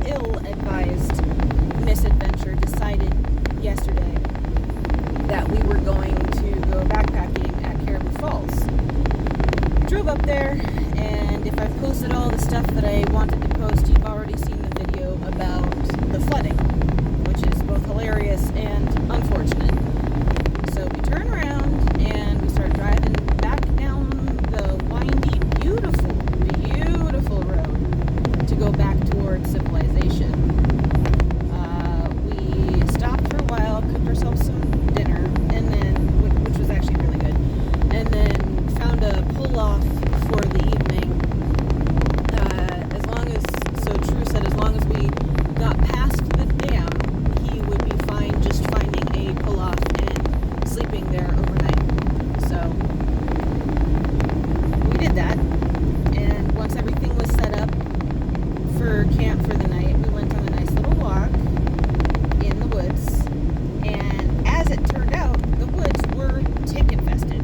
ill-advised Misadventure decided yesterday that we were going to go backpacking at Caribou Falls. We drove up there, and if I've posted all the stuff that I wanted to post, you've already seen the video about the flooding, which is both hilarious and unfortunate. So we turn around and we start driving back down the windy, beautiful road to go back towards civilization. We stopped for a while, cooked ourselves some dinner, and then, which was actually really good, and then found a pull-off for the evening. True said as long as we got past the dam, he would be fine just finding a pull-off and sleeping there overnight. So we did that, and once everything was set up for camp for the night, we went on a nice little walk in the woods, and as it turned out, the woods were tick infested.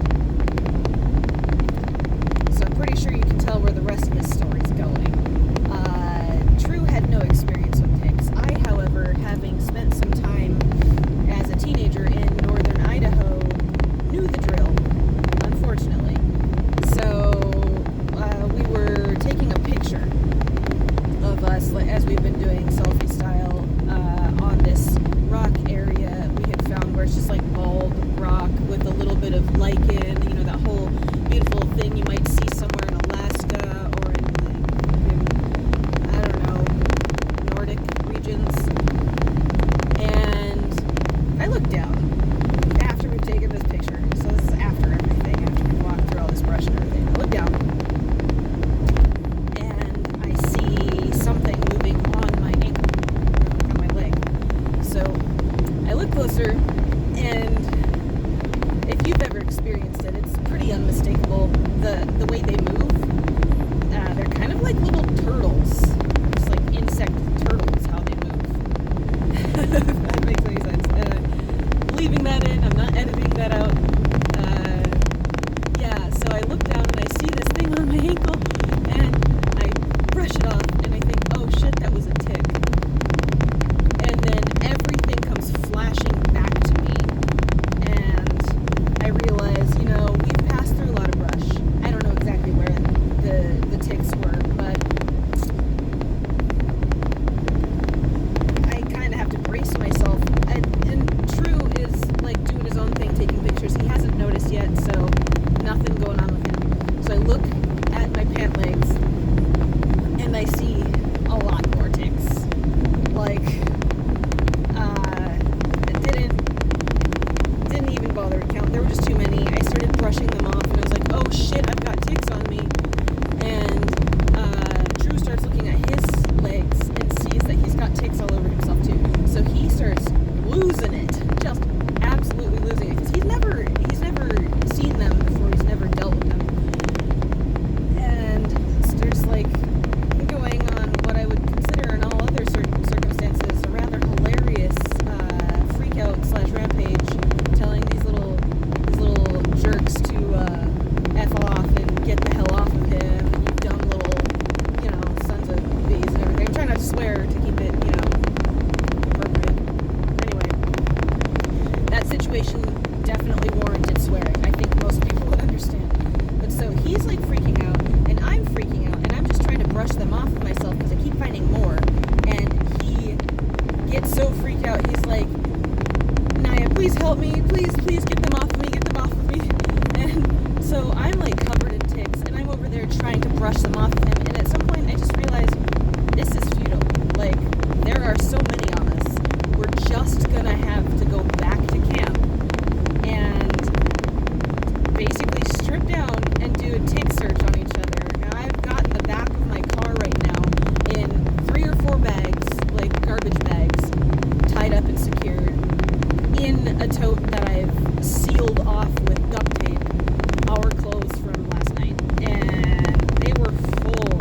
So I'm pretty sure you can tell where the rest of this story's going. Had no experience with ticks. I, however, having spent some time as a teenager in northern Idaho, knew the drill, unfortunately. So we were taking a picture of us, as we've been doing selfie style, on this rock area we had found where it's just like bald rock with a little bit of lichen, that whole beautiful thing you might see somewhere in Alaska or in regions. And I looked down after we'd taken this picture. So this is after everything, after we walked through all this brush and everything. I look down and I see something moving on my ankle, on my leg. So I look closer, and if you've ever experienced it, it's pretty unmistakable. The way they move, they're kind of like little turtles. Just like insect turtles, how they move. If that makes any sense. Leaving that in, I'm not editing that out. So I look down and I see this thing on my ankle, and I brush it off, and I think, oh shit, that was a tick. And then everything comes flashing back to me, and I realize, we've passed through a lot of brush. I don't know exactly where the ticks were, but I kind of have to brace myself. And True is like doing his own thing, taking pictures. He hasn't noticed yet, so nothing going on with him. So I look at my pant legs, and I see a lot more ticks. Like, didn't even bother to count. There were just too many. I started brushing them off, and I was like, oh shit, I've got ticks on me. And Drew starts looking at his legs and sees that he's got ticks all over himself too. So he starts losing it, just absolutely losing it, because he's never seen them before. He's never dealt with them, and starts like going on what I would consider in all other circumstances a rather hilarious freak out / rampage, telling these little jerks to F off and get the hell off of him, and you dumb little, sons of bees and everything. I'm trying not to swear to keep it, appropriate. Anyway, that situation definitely warranted swearing. I think most people would understand. But so he's like freaking out, and I'm freaking out, and I'm just trying to brush them off of myself because I keep finding more. And he gets so freaked out, he's like, Naya, please help me, please get them off of me, And so I'm like covered in ticks, and I'm over there trying to brush them off of him, and at some point I just realized this is futile. Like, there are so many on us. We're just gonna have to go back to camp and basically strip down and do a tick search on each other. And I've got in the back of my car right now in 3 or 4 bags, like garbage bags, tied up and secured in a tote that I've sealed off with duct tape, our clothes from last night, and they were full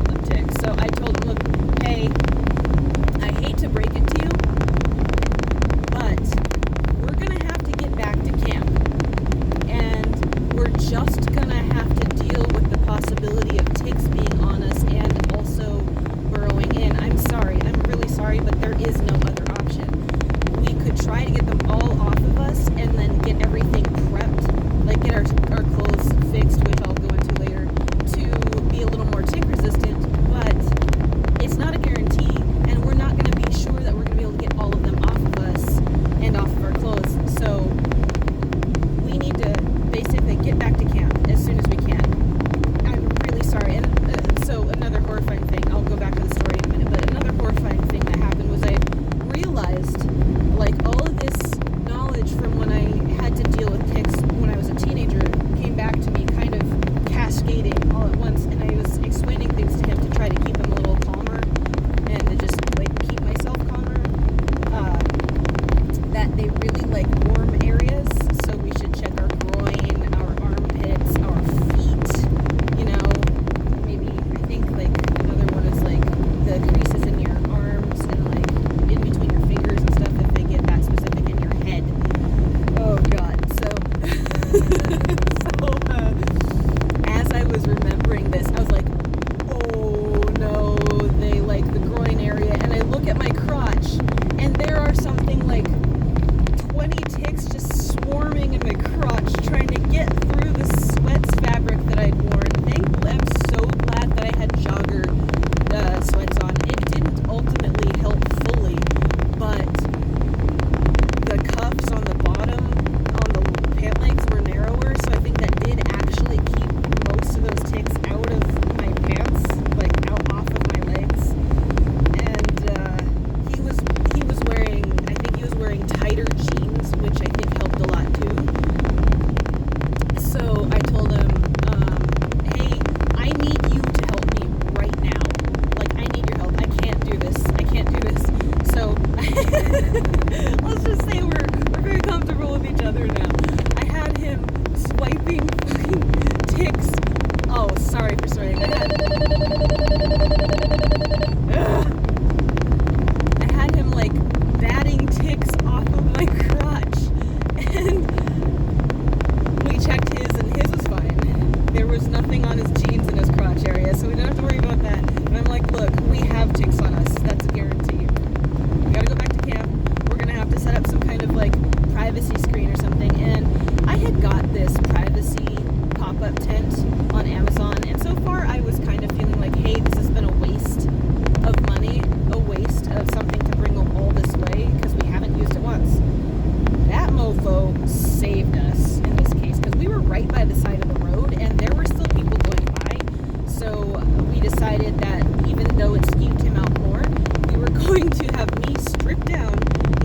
going to have me stripped down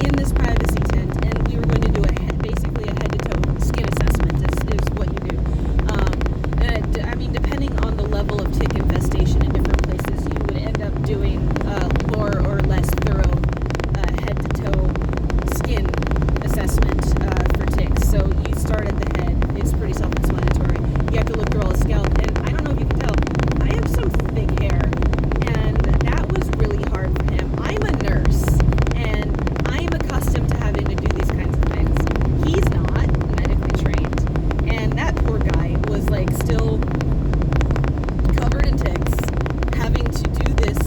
in this privacy tent, and we were going to do basically a head-to-toe skin assessment is what you do. I mean, depending on the level of tick infestation in different places, you would end up doing more or less thorough head-to-toe skin assessment for ticks. So you start at the head. It's pretty self-explanatory. You have to look through all the scalp, and I don't know if you can tell, I have some thick hair, and that was really hard for him. I'm a nurse, and I'm accustomed to having to do these kinds of things. He's not medically trained, and that poor guy was like still covered in ticks, having to do this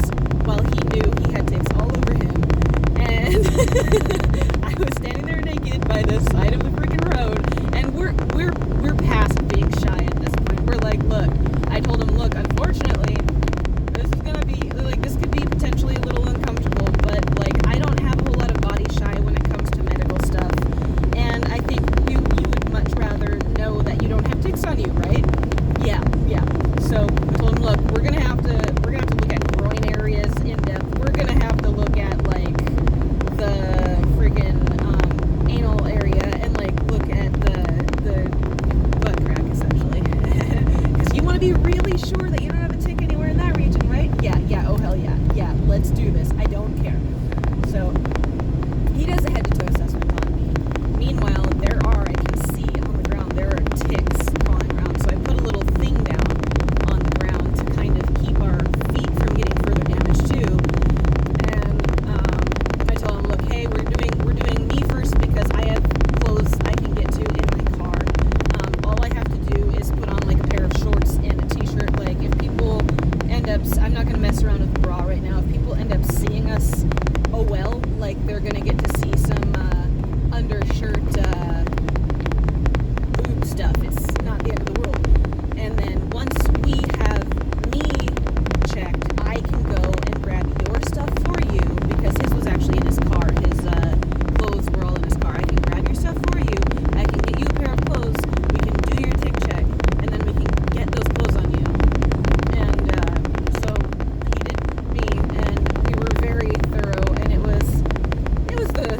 while he knew he had ticks all over him, and I was standing there naked by the side of the freaking road, and we're past being shy at this point. We're like, look, I told him, look, unfortunately, this is gonna be like, this could be potentially a little uncomfortable, but like, I don't have a whole lot of body shy when it comes to medical stuff, and I think you would much rather know that you don't have ticks on you, right? Yeah. So I told him, look, we're gonna have to look at groin areas in depth. We're gonna have to look at like the friggin' anal area, and like look at the butt crack essentially, because you want to be really sure that you don't have a tick anywhere in that region, right? Yeah. Oh hell yeah. Let's do this. I don't care. So he does a head-to-toe assessment on me. Meanwhile, I can see on the ground there are ticks crawling around. So I put a little thing down on the ground to kind of keep our feet from getting further damage too. And I told him, look, hey, we're doing me first because I have clothes I can get to in my car. All I have to do is put on like a pair of shorts and a t-shirt. Like if people end up, I'm not going to mess around with the bra right now. If people end up seeing us, oh well, like they're going to get to see some undershirt boob stuff. It's not the end of the world. And then once we have me checked, I can go and grab your stuff for you, because his was actually in his car. His clothes were all in his car. I can grab your stuff for you. I can get you a pair of clothes. We can do your tick check, and then we can get those clothes on you. And so he did me, and we were very thorough, and it was the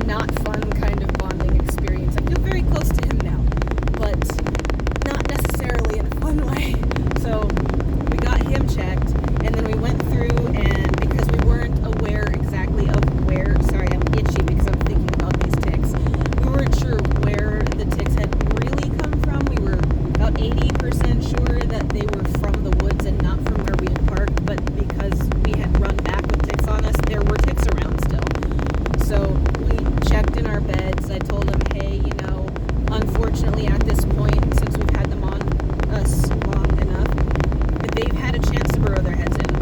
not fun kind of bonding experience. I feel very close to him now, but not necessarily in a fun way. So we got him checked, and then we went through, and because we weren't aware exactly of where, sorry, I'm itchy because I'm thinking about these ticks. We weren't sure where the ticks had really come from. We were about 80% sure that they were from the woods and not from where we had parked, but because we had run back with ticks on us, there were ticks around still. So we checked in our beds. I told him, hey, unfortunately at this point, since we've had them on us long enough, they've had a chance to burrow their heads in.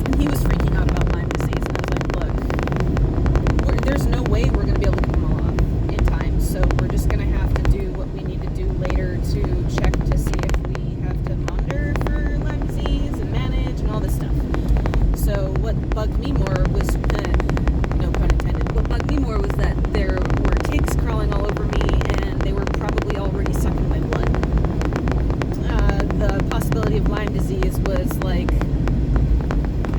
And he was freaking out about Lyme disease, and I was like, look, there's no way we're going to be able to get them all off in time, so we're just going to have to do what we need to do later to check to see if we have to monitor for Lyme disease and manage and all this stuff. So what bugged me more was, no pun intended, what bugged me more was that there were ticks crawling all over me, and they were probably already sucking my blood. The possibility of Lyme disease was like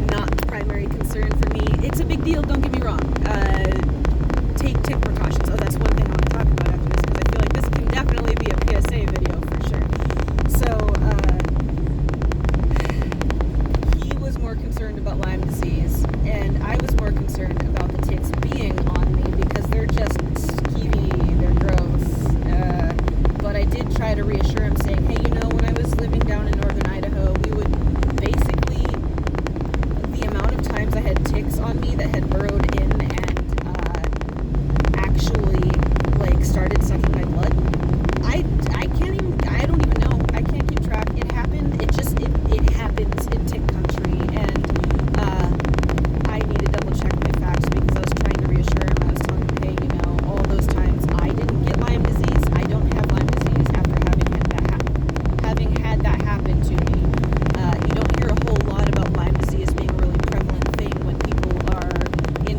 not the primary concern for me. It's a big deal, don't get me wrong. Take tick precautions. Oh, that's one thing I want to talk about after this, because I feel like this can definitely be a PSA video for sure. So he was more concerned about Lyme disease, and I was more concerned about the ticks being on me, because they're just skeevy, they're gross. But I did try to reassure him, saying, hey, when I was living down in northern Idaho, we would basically, the amount of times I had ticks on me that had burrowed in and actually like started sucking my blood, I don't even know. I can't keep track. It happened. It happens in tick country, and I need to double check my facts, because I was trying to reassure him. I was telling him, hey, all those times I didn't get Lyme disease. I don't have Lyme disease after having had that happen to me. You don't hear a whole lot about Lyme disease being a really prevalent thing when people are in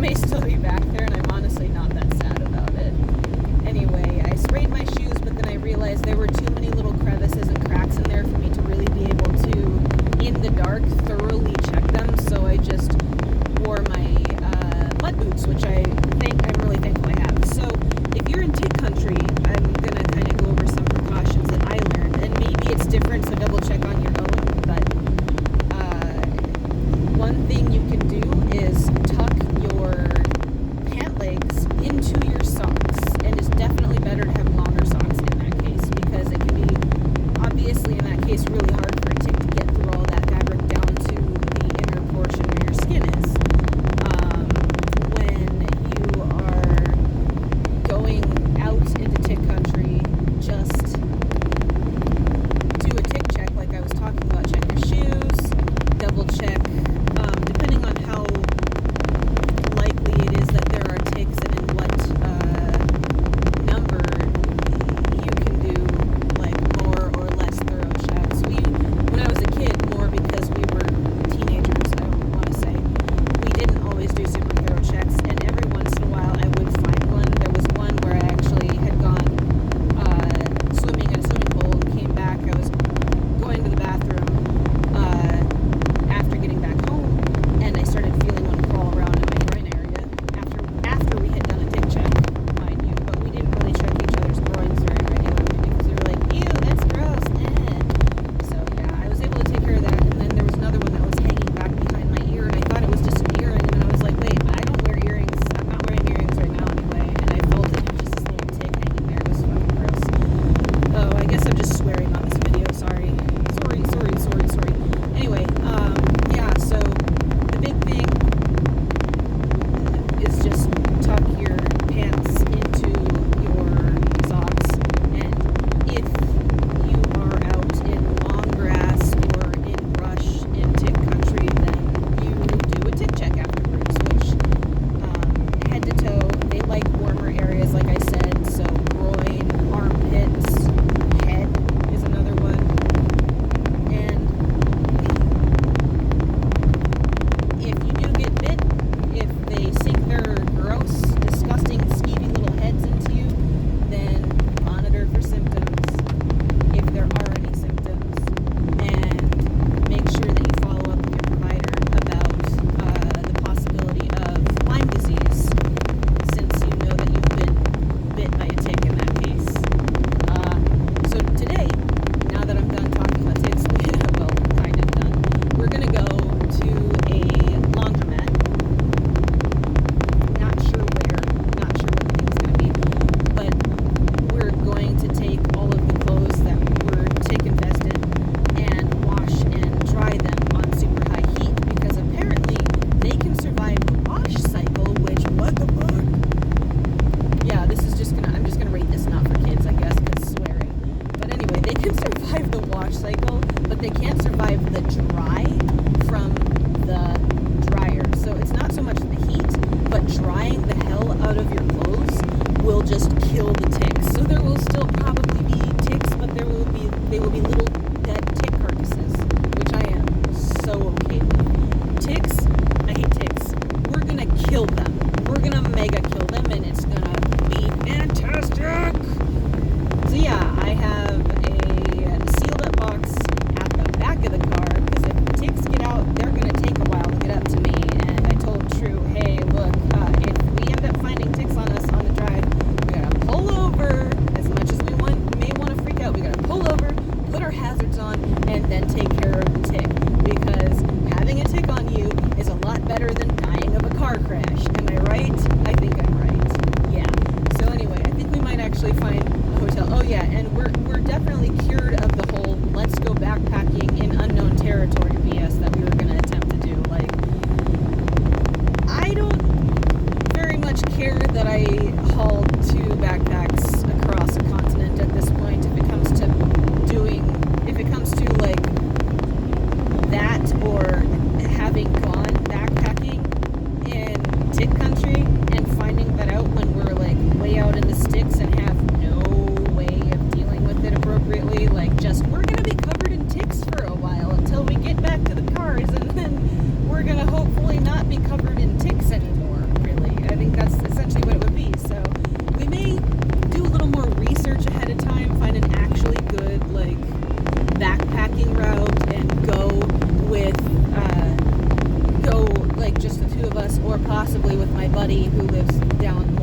may still be back there, and I'm honestly not that sad about it. Anyway, I sprayed my shoes, but then I realized there were too many little crevices and cracks in there for me to really be able to, in the dark, thoroughly check them, so I just wore my mud boots, which I'm really thankful I have. So if you're in tick country, I'm going to kind of go over some precautions that I learned, and maybe it's different, so double check on your own, but one thing you can do is tuck your pant legs into buddy who lives down